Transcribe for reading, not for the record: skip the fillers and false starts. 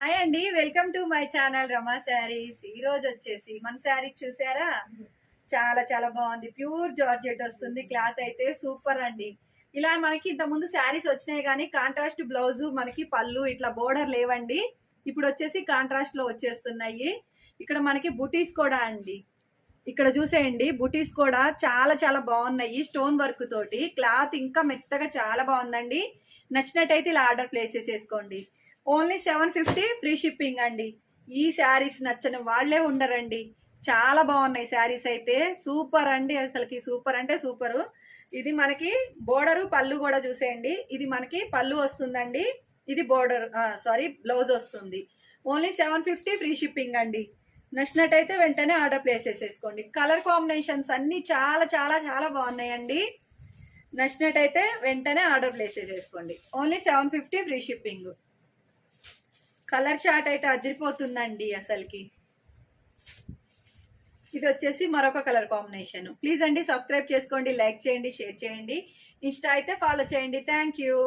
Hi అండి, welcome to my channel రమా శారీస్. ఈ రోజు వచ్చేసి మన శారీస్ చూసారా, చాలా చాలా బాగుంది. ప్యూర్ జార్జెట్ వస్తుంది. క్లాత్ అయితే సూపర్ అండి. ఇలా మనకి ఇంత ముందు శారీస్ వచ్చినాయి కానీ కాంట్రాస్ట్ బ్లౌజ్, మనకి పళ్ళు ఇట్లా బోర్డర్ లేవండి. ఇప్పుడు వచ్చేసి కాంట్రాస్ట్ లో వచ్చేస్తున్నాయి. ఇక్కడ మనకి బుటీస్ కూడా అండి. ఇక్కడ చూసేయండి, బుటీస్ కూడా చాలా చాలా బాగున్నాయి. స్టోన్ వర్క్ తోటి క్లాత్ ఇంకా మెత్తగా చాలా బాగుందండి. నచ్చినట్టయితే ఇలా ఆర్డర్ ప్లేస్ చేసేసుకోండి. ఓన్లీ 750 ఫ్రీ షిప్పింగ్ అండి. ఈ శారీస్ నచ్చని వాళ్లే ఉండరండి. చాలా బాగున్నాయి శారీస్ అయితే. సూపర్ అండి, అసలుకి సూపర్ అంటే సూపరు. ఇది మనకి బోర్డరు పళ్ళు కూడా చూసేయండి. ఇది మనకి పళ్ళు వస్తుందండి. ఇది బోర్డర్ బ్లౌజ్ వస్తుంది. ఓన్లీ 750 ఫ్రీ షిప్పింగ్ అండి. నచ్చినట్టయితే వెంటనే ఆర్డర్ ప్లేస్ చేసేసుకోండి. కలర్ కాంబినేషన్స్ అన్ని చాలా చాలా చాలా బాగున్నాయండి. నచ్చినట్టయితే వెంటనే ఆర్డర్ ప్లేస్ చేసేసుకోండి. Only 750 free shipping. Colour short అయితే అదిరిపోతుందండి అసలుకి. ఇది వచ్చేసి మరొక కలర్ కాంబినేషన్. ప్లీజ్ అండి సబ్స్క్రైబ్ చేసుకోండి, లైక్ చేయండి, షేర్ చేయండి. ఇన్స్టా అయితే ఫాలో చేయండి. Thank you.